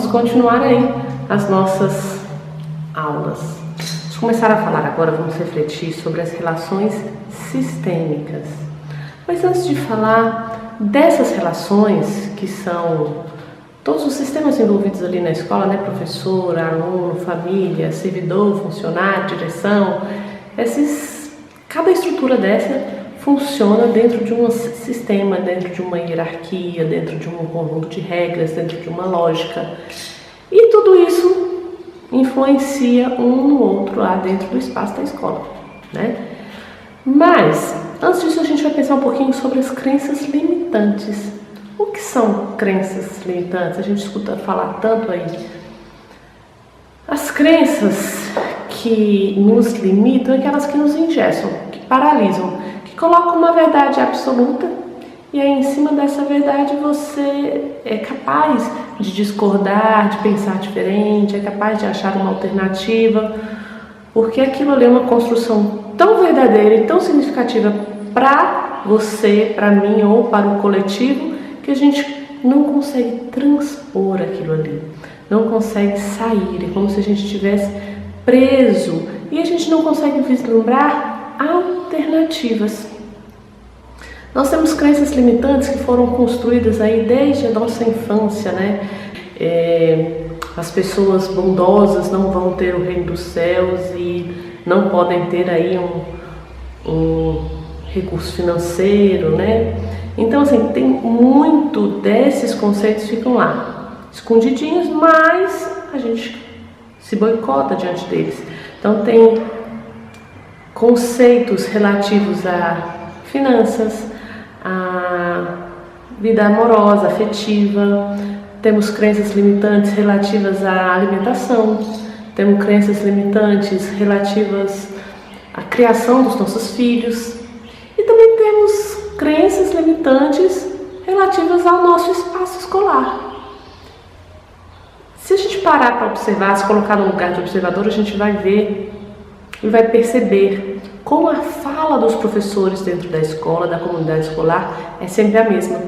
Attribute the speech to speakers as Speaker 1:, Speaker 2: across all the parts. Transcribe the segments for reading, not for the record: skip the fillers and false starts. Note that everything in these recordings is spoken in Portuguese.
Speaker 1: vamos continuar aí as nossas aulas. Vamos começar a falar agora, vamos refletir sobre as relações sistêmicas. Mas antes de falar dessas relações, que são todos os sistemas envolvidos ali na escola, né? Professor, aluno, família, servidor, funcionário, direção, cada estrutura dessa funciona dentro de um sistema, dentro de uma hierarquia, dentro de um conjunto de regras, dentro de uma lógica. E tudo isso influencia um no outro lá dentro do espaço da escola, né? Mas, antes disso, a gente vai pensar um pouquinho sobre as crenças limitantes. O que são crenças limitantes? A gente escuta falar tanto aí. As crenças que nos limitam, aquelas que nos engessam, que paralisam, que colocam uma verdade absoluta e aí em cima dessa verdade você é capaz de discordar, de pensar diferente, é capaz de achar uma alternativa, porque aquilo ali é uma construção tão verdadeira e tão significativa para você, para mim ou para o coletivo, que a gente não consegue transpor aquilo ali, não consegue sair, é como se a gente estivesse preso e a gente não consegue vislumbrar alternativas. Nós temos crenças limitantes que foram construídas aí desde a nossa infância, né? As pessoas bondosas não vão ter o reino dos céus e não podem ter aí um recurso financeiro, né? Então, assim, tem muito desses conceitos que ficam lá, escondidinhos, mas a gente se boicota diante deles. Então, tem conceitos relativos a finanças, a vida amorosa, afetiva, temos crenças limitantes relativas à alimentação, temos crenças limitantes relativas à criação dos nossos filhos e também temos crenças limitantes relativas ao nosso espaço escolar. Se a gente parar para observar, se colocar no lugar de observador, a gente vai ver e vai perceber como a fala dos professores dentro da escola, da comunidade escolar, é sempre a mesma.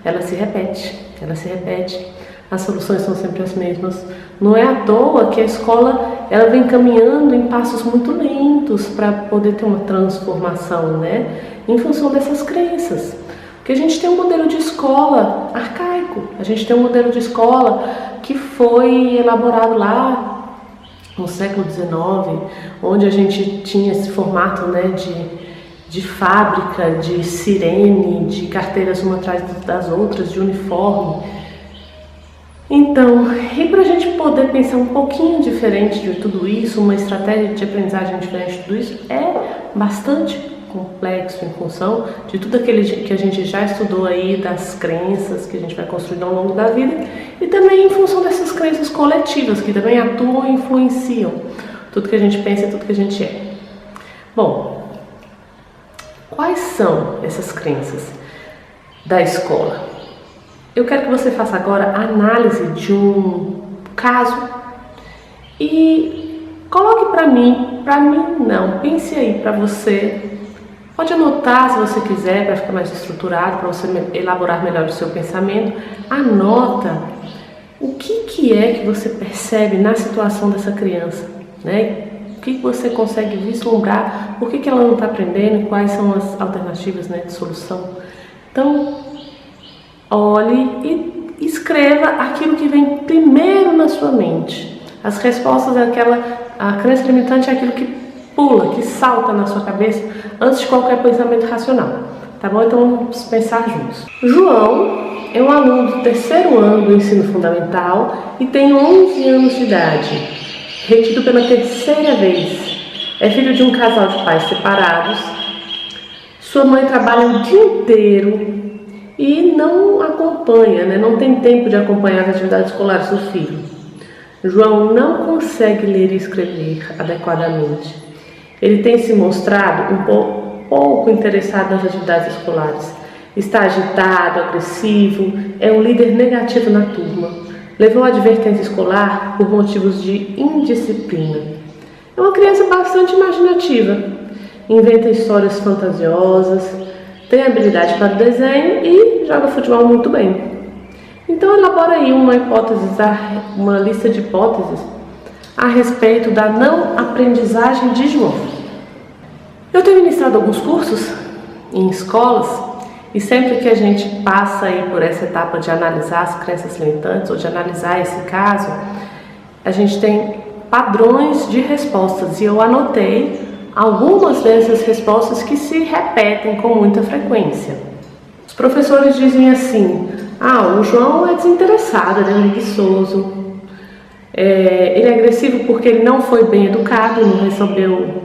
Speaker 1: Ela se repete, as soluções são sempre as mesmas. Não é à toa que a escola ela vem caminhando em passos muito lentos para poder ter uma transformação, né? Em função dessas crenças. Porque a gente tem um modelo de escola arcaico, a gente tem um modelo de escola que foi elaborado lá no século XIX, onde a gente tinha esse formato, né, de fábrica, de sirene, de carteiras uma atrás das outras, de uniforme. Então, e para a gente poder pensar um pouquinho diferente de tudo isso, uma estratégia de aprendizagem diferente de tudo isso, é bastante complexo em função de tudo aquilo que a gente já estudou aí, das crenças que a gente vai construindo ao longo da vida e também em função dessas crenças coletivas que também atuam e influenciam tudo que a gente pensa e tudo que a gente é. Bom, quais são essas crenças da escola? Eu quero que você faça agora a análise de um caso e coloque para mim não, pense aí para você. Pode anotar se você quiser, para ficar mais estruturado, para você elaborar melhor o seu pensamento. Anota o que é que você percebe na situação dessa criança, né? O que você consegue vislumbrar, por que ela não está aprendendo, quais são as alternativas, né, de solução. Então, olhe e escreva aquilo que vem primeiro na sua mente. As respostas a crença limitante é aquilo que pula, que salta na sua cabeça antes de qualquer pensamento racional, tá bom? Então vamos pensar juntos. João é um aluno do terceiro ano do ensino fundamental e tem 11 anos de idade, retido pela terceira vez. É filho de um casal de pais separados. Sua mãe trabalha o dia inteiro e não acompanha, né? Não tem tempo de acompanhar as atividades escolares do filho. João não consegue ler e escrever adequadamente. Ele tem se mostrado um pouco interessado nas atividades escolares. Está agitado, agressivo, é um líder negativo na turma. Levou a advertência escolar por motivos de indisciplina. É uma criança bastante imaginativa, inventa histórias fantasiosas, tem habilidade para o desenho e joga futebol muito bem. Então elabora aí uma lista de hipóteses a respeito da não aprendizagem de João. Eu tenho ministrado alguns cursos em escolas e sempre que a gente passa aí por essa etapa de analisar as crenças limitantes ou de analisar esse caso, a gente tem padrões de respostas e eu anotei algumas dessas respostas que se repetem com muita frequência. Os professores dizem assim: o João é desinteressado, ele é preguiçoso, ele é agressivo porque ele não foi bem educado, não recebeu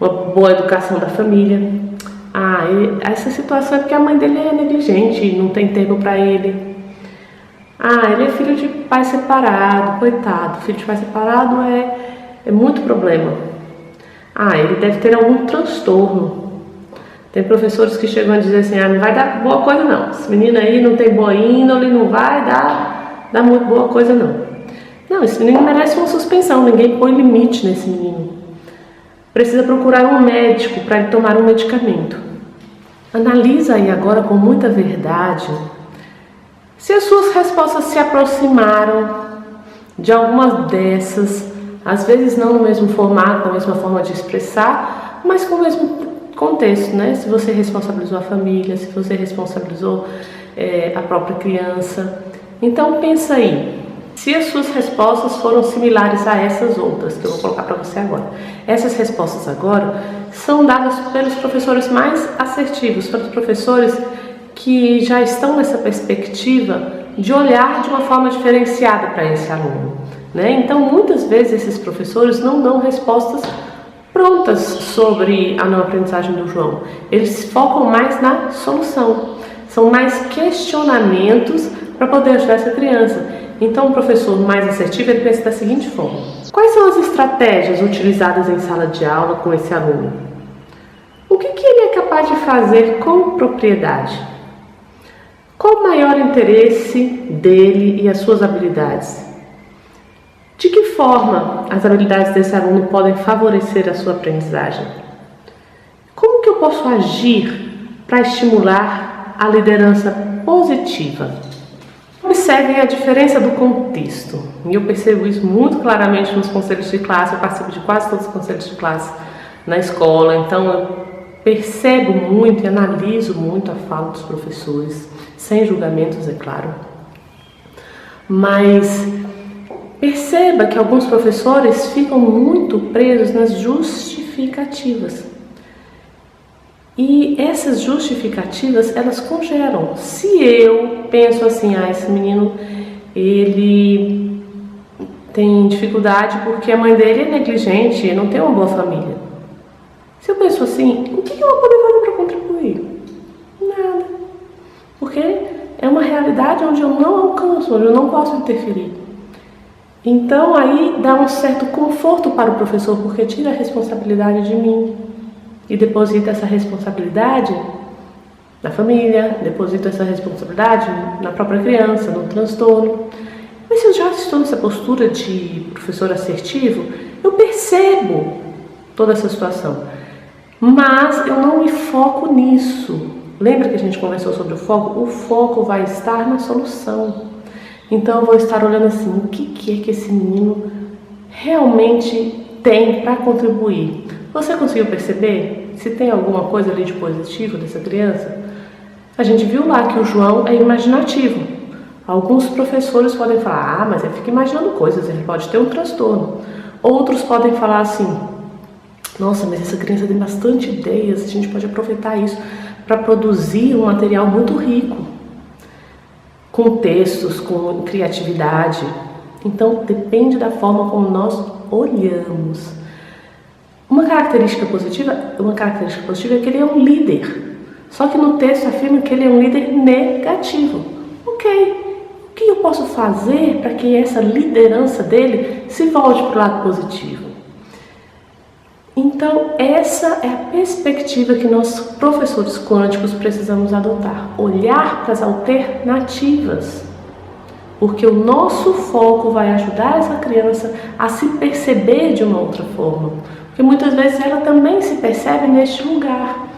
Speaker 1: uma boa educação da família. Essa situação é porque a mãe dele é negligente, não tem tempo para ele. Ele é filho de pai separado, coitado, filho de pai separado é muito problema. Ele deve ter algum transtorno. Tem professores que chegam a dizer assim: não vai dar boa coisa não, esse menino aí não tem boa índole, não vai dar muito boa coisa não. Não, esse menino merece uma suspensão, ninguém põe limite nesse menino. Precisa procurar um médico para ele tomar um medicamento. Analisa aí agora com muita verdade se as suas respostas se aproximaram de algumas dessas, às vezes não no mesmo formato, na mesma forma de expressar, mas com o mesmo contexto, né? Se você responsabilizou a família, se você responsabilizou a própria criança. Então pensa aí, se as suas respostas foram similares a essas outras que eu vou colocar para você agora. Essas respostas agora são dadas pelos professores mais assertivos, pelos professores que já estão nessa perspectiva de olhar de uma forma diferenciada para esse aluno, né? Então muitas vezes esses professores não dão respostas prontas sobre a não aprendizagem do João. Eles focam mais na solução, são mais questionamentos para poder ajudar essa criança. Então o professor mais assertivo ele pensa da seguinte forma: quais são as estratégias utilizadas em sala de aula com esse aluno? O que ele é capaz de fazer com propriedade? Qual o maior interesse dele e as suas habilidades? De que forma as habilidades desse aluno podem favorecer a sua aprendizagem? Como que eu posso agir para estimular a liderança positiva? Observem a diferença do contexto. E eu percebo isso muito claramente nos conselhos de classe. Eu participo de quase todos os conselhos de classe na escola, então eu percebo muito e analiso muito a fala dos professores, sem julgamentos, é claro. Mas perceba que alguns professores ficam muito presos nas justificativas. E essas justificativas, elas congelam. Se eu penso assim, esse menino, ele tem dificuldade porque a mãe dele é negligente, não tem uma boa família. Se eu penso assim, o que eu vou poder fazer para contribuir? Nada. Porque é uma realidade onde eu não alcanço, onde eu não posso interferir. Então aí dá um certo conforto para o professor, porque tira a responsabilidade de mim. E deposita essa responsabilidade na família, deposita essa responsabilidade na própria criança, no transtorno. Mas se eu já estou nessa postura de professor assertivo, eu percebo toda essa situação. Mas eu não me foco nisso. Lembra que a gente conversou sobre o foco? O foco vai estar na solução. Então eu vou estar olhando assim, o que é que esse menino realmente tem para contribuir? Você conseguiu perceber se tem alguma coisa ali de positivo dessa criança? A gente viu lá que o João é imaginativo. Alguns professores podem falar, mas ele fica imaginando coisas, ele pode ter um transtorno. Outros podem falar assim, nossa, mas essa criança tem bastante ideias, a gente pode aproveitar isso para produzir um material muito rico, com textos, com criatividade. Então, depende da forma como nós olhamos. Uma característica positiva é que ele é um líder. Só que no texto afirma que ele é um líder negativo. Ok, o que eu posso fazer para que essa liderança dele se volte para o lado positivo? Então, essa é a perspectiva que nós, professores quânticos, precisamos adotar. Olhar para as alternativas. Porque o nosso foco vai ajudar essa criança a se perceber de uma outra forma. Porque muitas vezes ela também se percebe neste lugar.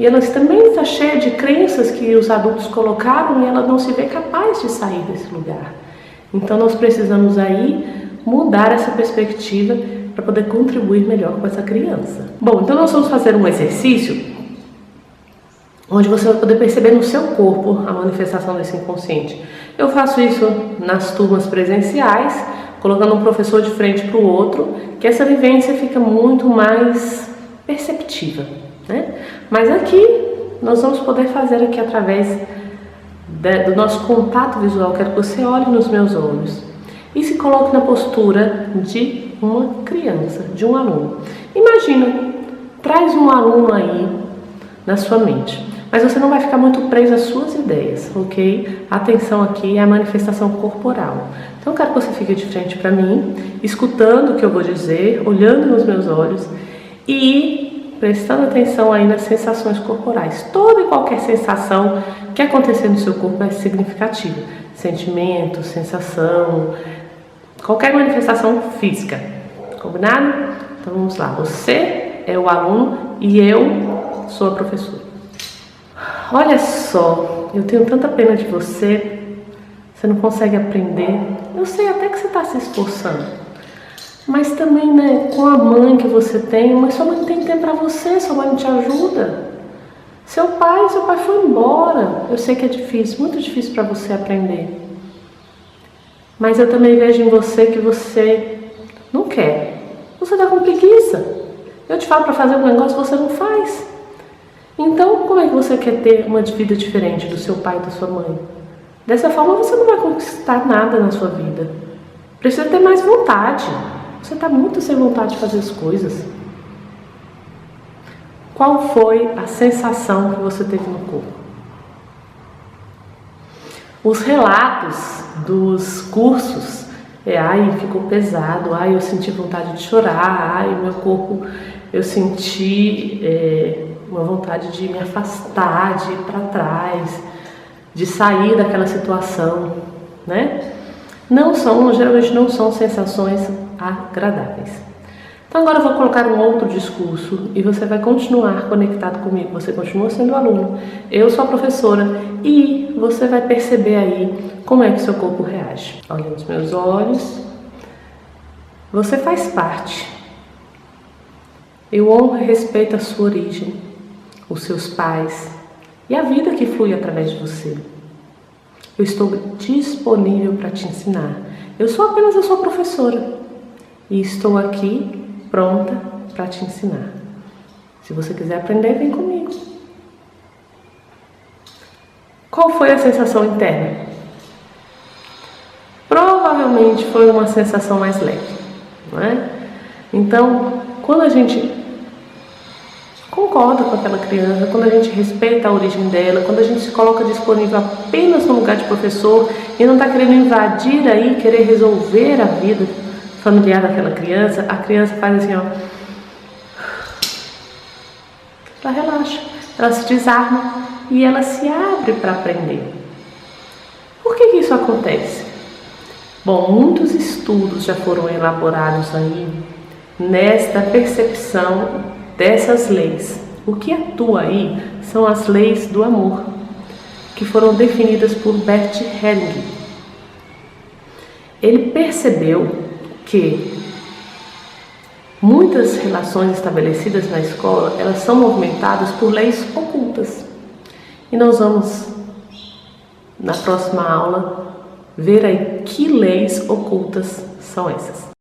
Speaker 1: E ela também está cheia de crenças que os adultos colocaram e ela não se vê capaz de sair desse lugar. Então nós precisamos aí mudar essa perspectiva para poder contribuir melhor com essa criança. Bom, então nós vamos fazer um exercício onde você vai poder perceber no seu corpo a manifestação desse inconsciente. Eu faço isso nas turmas presenciais, colocando um professor de frente para o outro, que essa vivência fica muito mais perceptiva, né? Mas aqui nós vamos poder fazer aqui através do nosso contato visual. Quero que você olhe nos meus olhos e se coloque na postura de uma criança, de um aluno. Imagina, traz um aluno aí na sua mente, mas você não vai ficar muito preso às suas ideias, ok? A atenção aqui é a manifestação corporal. Então eu quero que você fique de frente para mim, escutando o que eu vou dizer, olhando nos meus olhos e prestando atenção aí nas sensações corporais. Toda e qualquer sensação que acontecer no seu corpo é significativa. Sentimento, sensação, qualquer manifestação física. Combinado? Então vamos lá. Você é o aluno e eu sou a professora. Olha só, eu tenho tanta pena de você. Você não consegue aprender. Eu sei até que você está se esforçando. Mas também, né, com a mãe que você tem, mas sua mãe não tem tempo para você, sua mãe não te ajuda. Seu pai foi embora. Eu sei que é difícil, muito difícil para você aprender. Mas eu também vejo em você que você não quer. Você está com preguiça. Eu te falo para fazer um negócio, você não faz. Então, como é que você quer ter uma vida diferente do seu pai e da sua mãe? Dessa forma, você não vai conquistar nada na sua vida. Precisa ter mais vontade. Você está muito sem vontade de fazer as coisas. Qual foi a sensação que você teve no corpo? Os relatos dos cursos ai, ficou pesado, ai, eu senti vontade de chorar, ai, meu corpo, eu senti uma vontade de me afastar, de ir para trás, de sair daquela situação, né? Geralmente não são sensações agradáveis. Então agora eu vou colocar um outro discurso e você vai continuar conectado comigo. Você continua sendo aluno, eu sou a professora e você vai perceber aí como é que seu corpo reage. Olha nos meus olhos. Você faz parte. Eu honro e respeito a sua origem, os seus pais e a vida que flui através de você. Eu estou disponível para te ensinar. Eu sou apenas a sua professora e estou aqui pronta para te ensinar. Se você quiser aprender, vem comigo. Qual foi a sensação interna? Provavelmente foi uma sensação mais leve, não é? Então, quando a gente concorda com aquela criança, quando a gente respeita a origem dela, quando a gente se coloca disponível apenas no lugar de professor e não está querendo invadir aí, querer resolver a vida familiar daquela criança, a criança faz assim, ó, ela relaxa, ela se desarma e ela se abre para aprender. Por que isso acontece? Bom, muitos estudos já foram elaborados aí nesta percepção dessas leis. O que atua aí são as leis do amor, que foram definidas por Bert Helling. Ele percebeu que muitas relações estabelecidas na escola, elas são movimentadas por leis ocultas. E nós vamos, na próxima aula, ver aí que leis ocultas são essas.